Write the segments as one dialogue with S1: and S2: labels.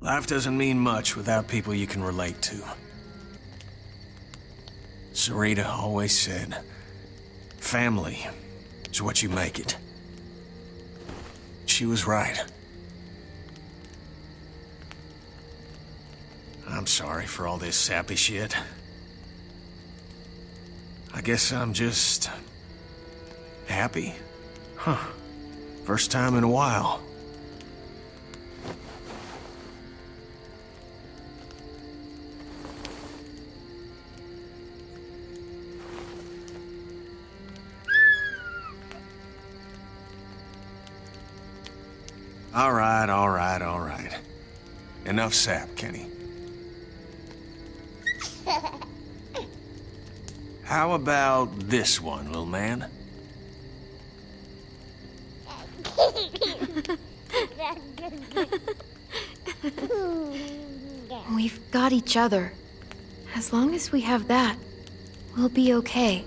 S1: Life doesn't mean much without people you can relate to. Sarita always said, family is what you make it. She was right. I'm sorry for all this sappy shit. I guess I'm just... happy. Huh. First time in a while. All right. Enough sap, Kenny. How about this one, little man?
S2: We've got each other. As long as we have that, we'll be okay.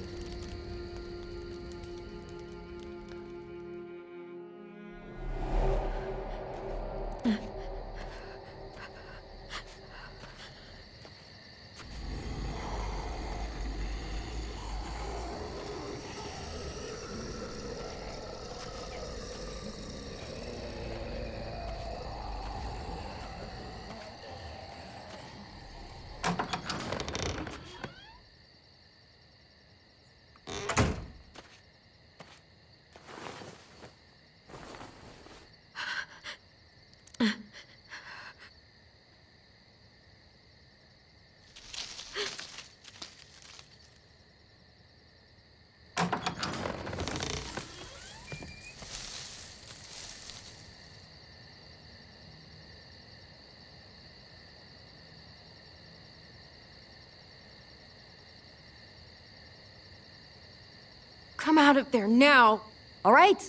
S2: Come out of there now!
S3: All right.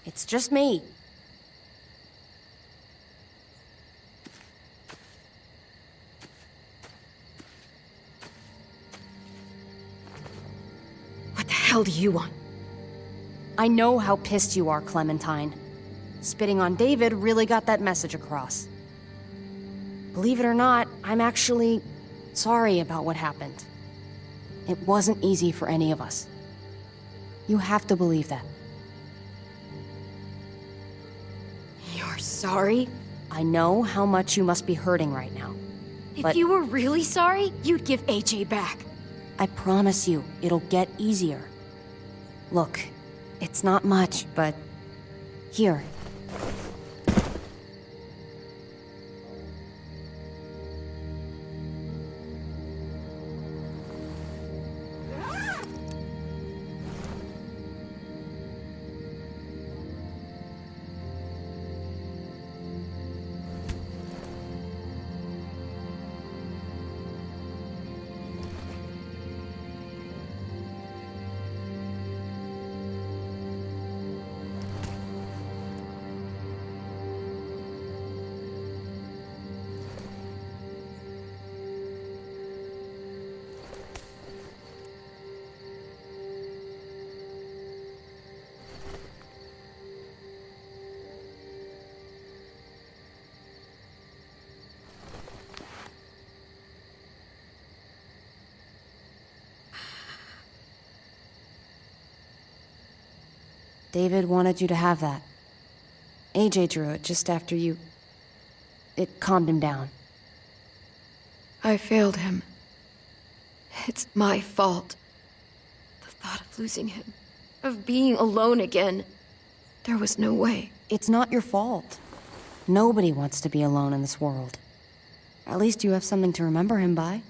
S3: It's just me.
S2: What the hell do you want?
S3: I know how pissed you are, Clementine. Spitting on David really got that message across. Believe it or not, I'm actually sorry about what happened. It wasn't easy for any of us. You have to believe that.
S2: You're sorry?
S3: I know how much you must be hurting right now.
S2: If you were really sorry, you'd give AJ back.
S3: I promise you, it'll get easier. Look, it's not much, but... here. David wanted you to have that. AJ drew it just after you... It calmed him down.
S2: I failed him. It's my fault. The thought of losing him, of being alone again, there was no way.
S3: It's not your fault. Nobody wants to be alone in this world. At least you have something to remember him by.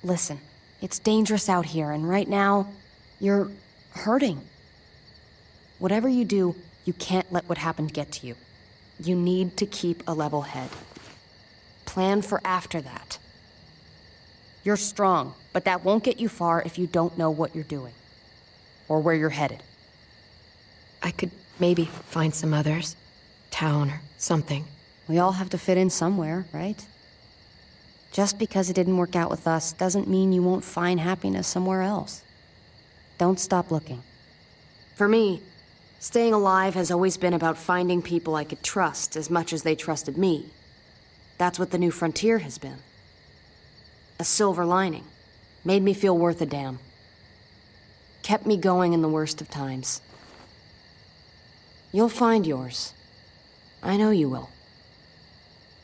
S3: Listen, it's dangerous out here, and right now, you're hurting. Whatever you do, you can't let what happened get to you. You need to keep a level head. Plan for after that. You're strong, but that won't get you far if you don't know what you're doing. Or where you're headed.
S2: I could maybe find some others. Town or something.
S3: We all have to fit in somewhere, right? Just because it didn't work out with us doesn't mean you won't find happiness somewhere else. Don't stop looking.
S2: For me,
S3: Staying alive has always been about finding people I could trust as much as they trusted me. That's what the new frontier has been. A silver lining. Made me feel worth a damn. Kept me going in the worst of times. You'll find yours. I know you will.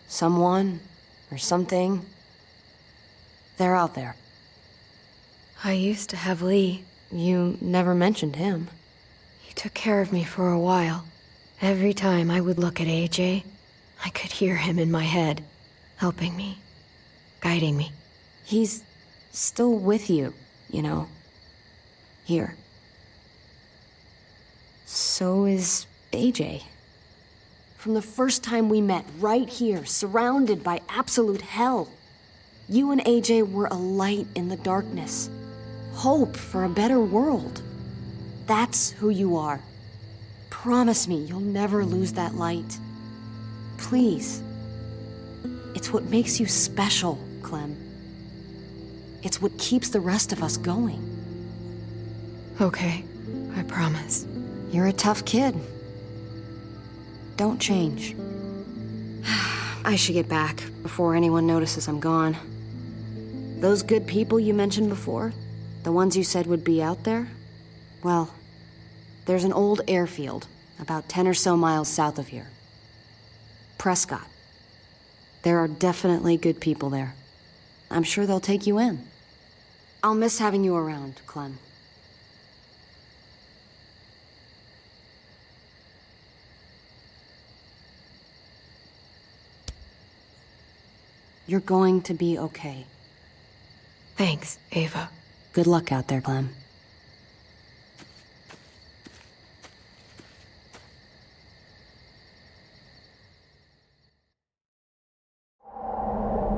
S3: Someone, or something. They're out there.
S2: I used to have Lee.
S3: You never mentioned him.
S2: He took care of me for a while. Every time I would look at AJ, I could hear him in my head, helping me, guiding me.
S3: He's still with you, you know. Here. So is AJ. From the first time we met, right here, surrounded by absolute hell, you and AJ were a light in the darkness. Hope for a better world. That's who you are. Promise me you'll never lose that light. Please. It's what makes you special, Clem. It's what keeps the rest of us going.
S2: Okay, I promise.
S3: You're a tough kid. Don't change. I should get back before anyone notices I'm gone. Those good people you mentioned before, the ones you said would be out there, well, there's an old airfield about 10 or so miles south of here. Prescott. There are definitely good people there. I'm sure they'll take you in. I'll miss having you around, Clem. You're going to be okay.
S2: Thanks, Ava.
S3: Good luck out there, Clem.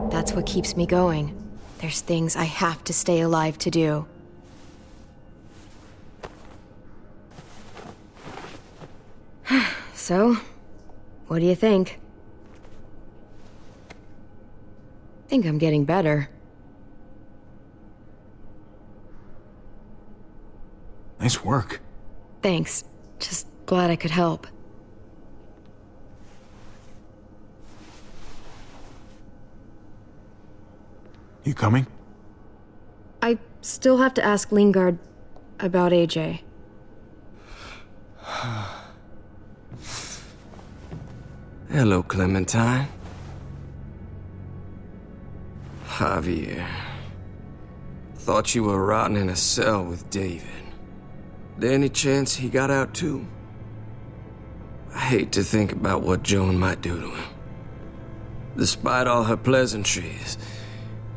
S2: That's what keeps me going. There's things I have to stay alive to do. So, what do you think? Think I'm getting better.
S1: Nice work.
S2: Thanks. Just glad I could help.
S1: You coming?
S2: I still have to ask Lingard about AJ.
S4: Hello, Clementine. Javier. Thought you were rotting in a cell with David. There any chance he got out too? I hate to think about what Joan might do to him. Despite all her pleasantries,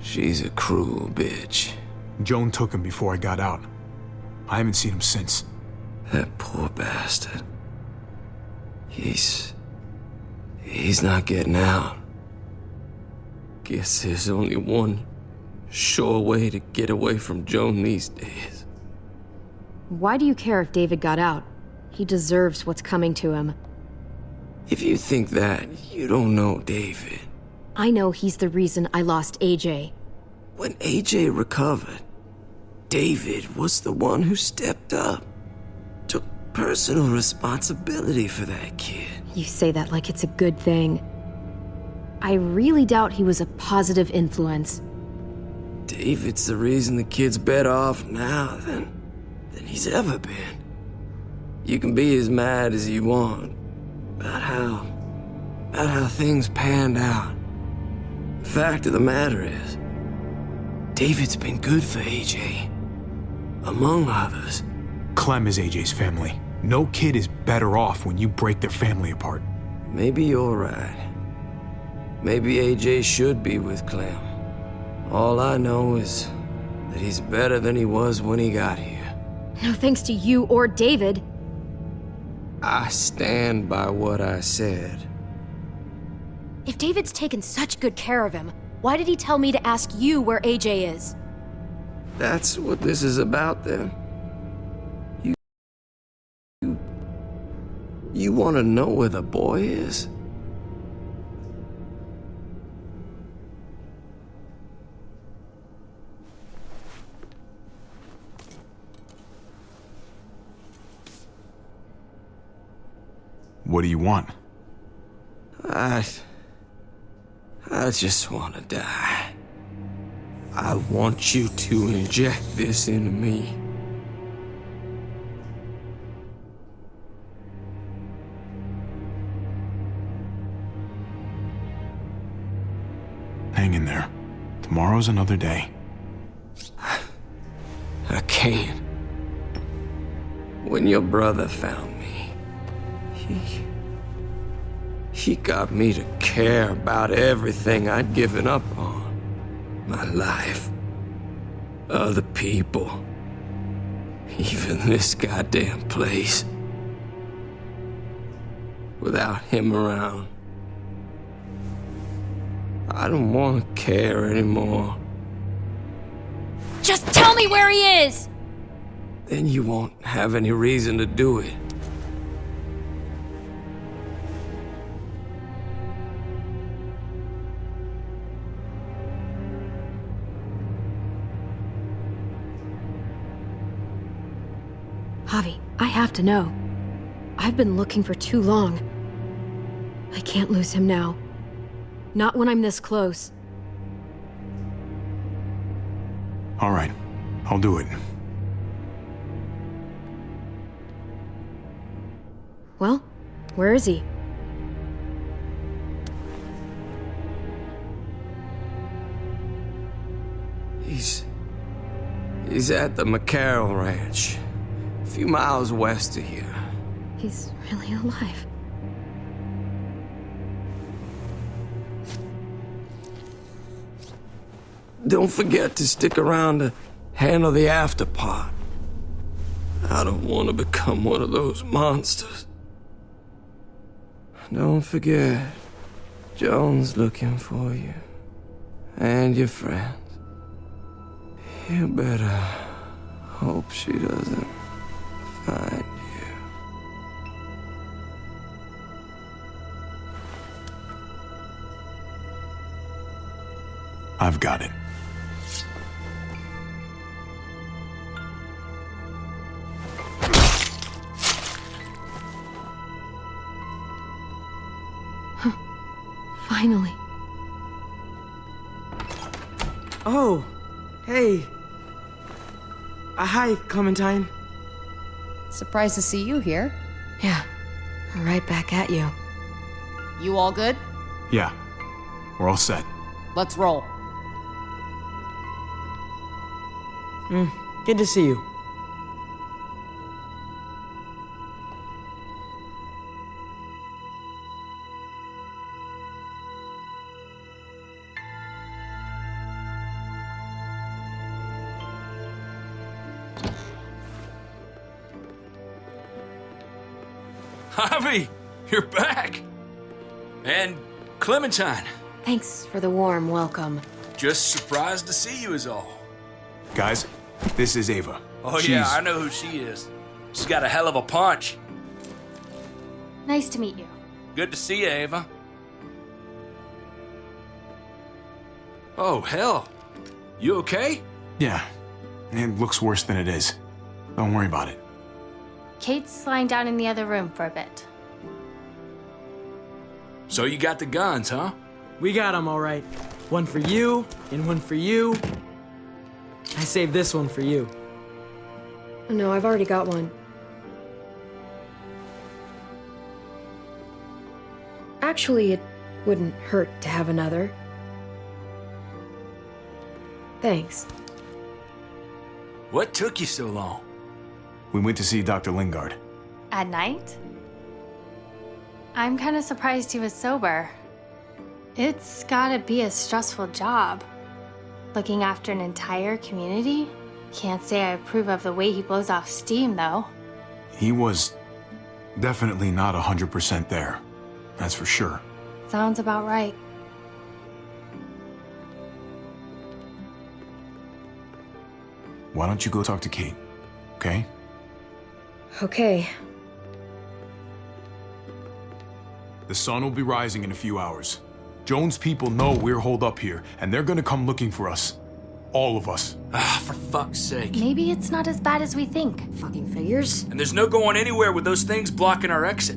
S4: she's a cruel bitch.
S5: Joan took him before I got out. I haven't seen him since.
S4: That poor bastard. He's not getting out. Guess there's only one sure way to get away from Joan these days.
S2: Why do you care if David got out? He deserves what's coming to him.
S4: If you think that, you don't know David.
S2: I know he's the reason I lost AJ.
S4: When AJ recovered, David was the one who stepped up. Took personal responsibility for that kid.
S2: You say that like it's a good thing. I really doubt he was a positive influence.
S4: David's the reason the kid's better off now than he's ever been. You can be as mad as you want about how things panned out. The fact of the matter is, David's been good for AJ, among others.
S5: Clem is AJ's family. No kid is better off when you break their family apart.
S4: Maybe you're right. Maybe AJ should be with Clem. All I know is that he's better than he was when he got here.
S2: No thanks to you or David.
S4: I stand by what I said.
S2: If David's taken such good care of him, why did he tell me to ask you where AJ is?
S4: That's what this is about, then. You want to know where the boy is?
S5: What do you want?
S4: I just want to die. I want you to inject this into me.
S5: Hang in there. Tomorrow's another day.
S4: I can't. When your brother found me, he got me to care about everything I'd given up on. My life, other people, even this goddamn place. Without him around, I don't want to care anymore.
S3: Just tell me where he is!
S4: Then you won't have any reason to do it.
S2: Javi, I have to know. I've been looking for too long. I can't lose him now. Not when I'm this close.
S5: All right, I'll do it.
S2: Well, where is he?
S4: He's at the McCarroll Ranch, a few miles west of here.
S2: He's really alive.
S4: Don't forget to stick around to handle the after part. I don't want to become one of those monsters. Don't forget, Joan's looking for you. And your friends. You better hope she doesn't find you.
S5: I've got it.
S2: Finally.
S6: Oh, hey. Hi, Clementine.
S3: Surprised to see you here.
S2: Yeah, right back at you.
S3: You all good?
S5: Yeah, we're all set.
S3: Let's roll.
S6: Good to see you.
S7: Javi, you're back! And Clementine.
S2: Thanks for the warm welcome.
S7: Just surprised to see you is all.
S5: Guys, this is Ava.
S7: Oh
S5: She's...
S7: yeah, I know who she is. She's got a hell of a punch.
S8: Nice to meet you.
S7: Good to see you, Ava. Oh, hell. You okay?
S5: Yeah, it looks worse than it is. Don't worry about it.
S8: Kate's lying down in the other room for a bit.
S7: So you got the guns, huh?
S6: We got them all right. One for you, and one for you. I saved this one for you.
S2: No, I've already got one. Actually, it wouldn't hurt to have another. Thanks.
S7: What took you so long?
S5: We went to see Dr. Lingard.
S8: At night? I'm kind of surprised he was sober. It's gotta be a stressful job. Looking after an entire community? Can't say I approve of the way he blows off steam, though.
S5: He was definitely not 100% there. That's for sure.
S8: Sounds about right.
S5: Why don't you go talk to Kate, okay?
S2: Okay.
S5: The sun will be rising in a few hours. Joan's people know we're holed up here, and they're gonna come looking for us. All of us.
S7: Ah, for fuck's sake.
S8: Maybe it's not as bad as we think.
S2: Fucking figures.
S7: And there's no going anywhere with those things blocking our exit.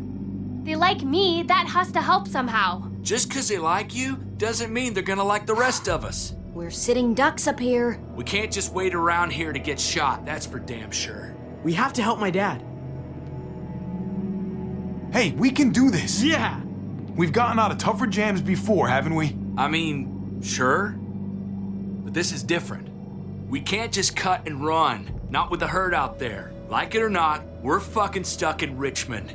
S8: They like me, that has to help somehow.
S7: Just 'cause they like you doesn't mean they're gonna like the rest of us.
S3: We're sitting ducks up here.
S7: We can't just wait around here to get shot, that's for damn sure.
S6: We have to help my dad.
S5: Hey, we can do this.
S6: Yeah!
S5: We've gotten out of tougher jams before, haven't we?
S7: I mean, sure. But this is different. We can't just cut and run, not with the herd out there. Like it or not, we're fucking stuck in Richmond.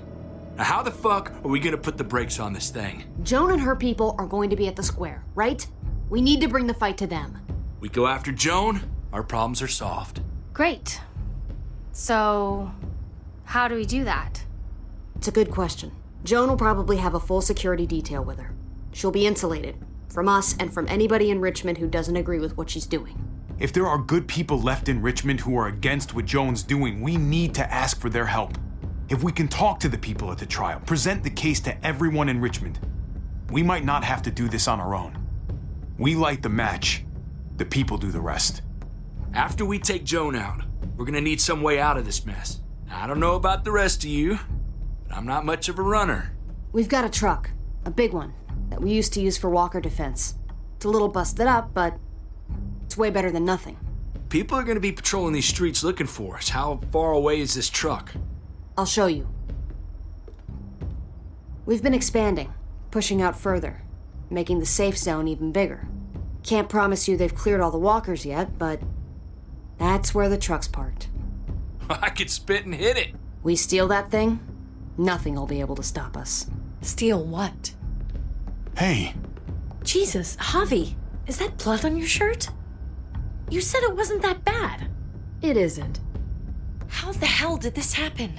S7: Now how the fuck are we gonna put the brakes on this thing?
S3: Joan and her people are going to be at the square, right? We need to bring the fight to them.
S7: We go after Joan, our problems are solved.
S8: Great. So, how do we do that?
S3: It's a good question. Joan will probably have a full security detail with her. She'll be insulated from us and from anybody in Richmond who doesn't agree with what she's doing.
S5: If there are good people left in Richmond who are against what Joan's doing, we need to ask for their help. If we can talk to the people at the trial, present the case to everyone in Richmond, we might not have to do this on our own. We light the match, the people do the rest.
S7: After we take Joan out, we're gonna need some way out of this mess. I don't know about the rest of you, but I'm not much of a runner.
S3: We've got a truck, a big one, that we used to use for walker defense. It's a little busted up, but it's way better than nothing.
S7: People are gonna be patrolling these streets looking for us. How far away is this truck?
S3: I'll show you. We've been expanding, pushing out further, making the safe zone even bigger. Can't promise you they've cleared all the walkers yet, but that's where the truck's parked.
S7: I could spit and hit it.
S3: We steal that thing, nothing will be able to stop us.
S9: Steal what?
S5: Hey,
S9: Jesus, Javi, is that blood on your shirt? You said it wasn't that bad.
S3: It isn't.
S9: How the hell did this happen?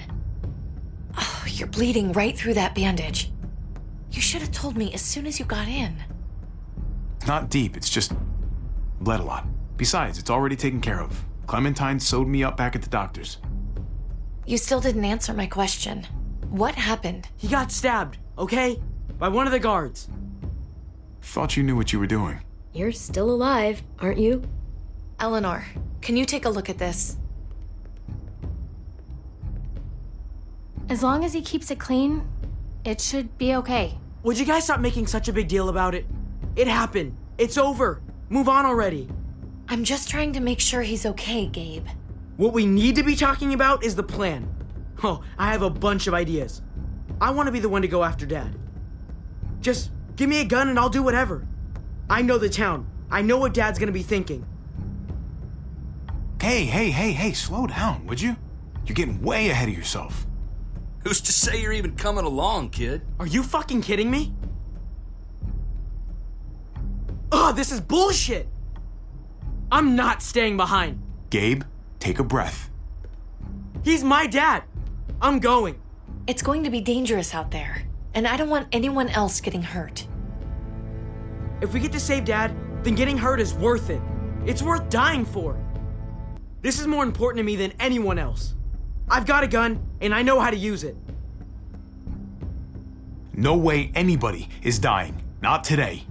S9: Oh, you're bleeding right through that bandage. You should have told me as soon as you got in.
S5: it's not deep, it's just bled a lot. Besides, it's already taken care of. Clementine sewed me up back at the doctor's.
S9: You still didn't answer my question. What happened?
S6: He got stabbed, okay? By one of the guards.
S5: Thought you knew what you were doing.
S2: You're still alive, aren't you?
S9: Eleanor, can you take a look at this?
S8: As long as he keeps it clean, it should be okay.
S6: Would you guys stop making such a big deal about it? It happened. It's over. Move on already.
S9: I'm just trying to make sure he's okay, Gabe.
S6: What we need to be talking about is the plan. Oh, I have a bunch of ideas. I want to be the one to go after Dad. Just give me a gun and I'll do whatever. I know the town. I know what Dad's gonna be thinking.
S5: Hey, slow down, would you? You're getting way ahead of yourself.
S7: Who's to say you're even coming along, kid?
S6: Are you fucking kidding me? Ugh, this is bullshit! I'm not staying behind.
S5: Gabe, take a breath.
S6: He's my dad. I'm going.
S9: It's going to be dangerous out there, and I don't want anyone else getting hurt.
S6: If we get to save Dad, then getting hurt is worth it. It's worth dying for. This is more important to me than anyone else. I've got a gun, and I know how to use it.
S5: No way anybody is dying. Not today.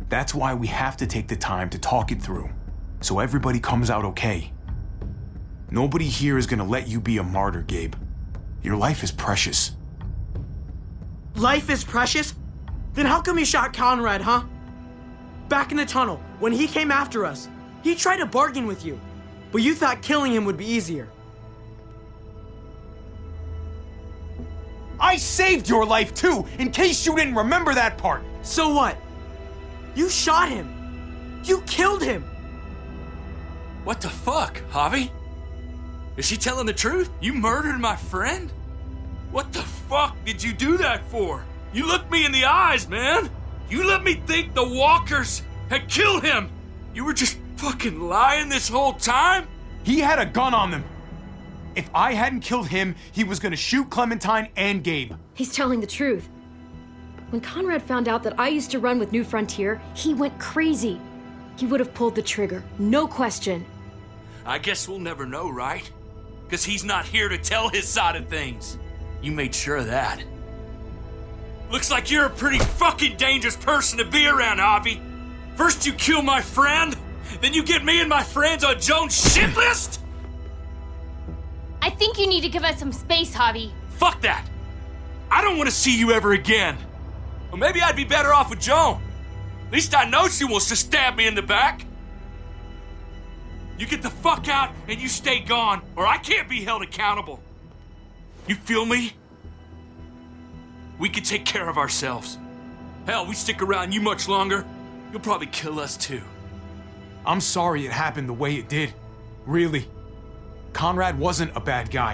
S5: That's why we have to take the time to talk it through, so everybody comes out okay. Nobody here is gonna let you be a martyr, Gabe. Your life is precious.
S6: Life is precious? Then how come you shot Conrad, huh? Back in the tunnel, when he came after us, he tried to bargain with you, but you thought killing him would be easier.
S5: I saved your life too, in case you didn't remember that part.
S6: So what? You shot him. You killed him.
S7: What the fuck, Javi? Is she telling the truth? You murdered my friend? What the fuck did you do that for? You looked me in the eyes, man. You let me think the walkers had killed him. You were just fucking lying this whole time?
S5: He had a gun on them. If I hadn't killed him, he was gonna shoot Clementine and Gabe.
S2: He's telling the truth. When Conrad found out that I used to run with New Frontier, he went crazy. He would have pulled the trigger, no question.
S7: I guess we'll never know, right? Because he's not here to tell his side of things. You made sure of that. Looks like you're a pretty fucking dangerous person to be around, Javi. First you kill my friend, then you get me and my friends on Joan's shit list?
S8: I think you need to give us some space, Javi.
S7: Fuck that. I don't want to see you ever again. Well, maybe I'd be better off with Joan. At least I know she wants to stab me in the back. You get the fuck out and you stay gone, or I can't be held accountable. You feel me? We can take care of ourselves. Hell, we stick around you much longer, you'll probably kill us too.
S5: I'm sorry it happened the way it did. Really. Conrad wasn't a bad guy.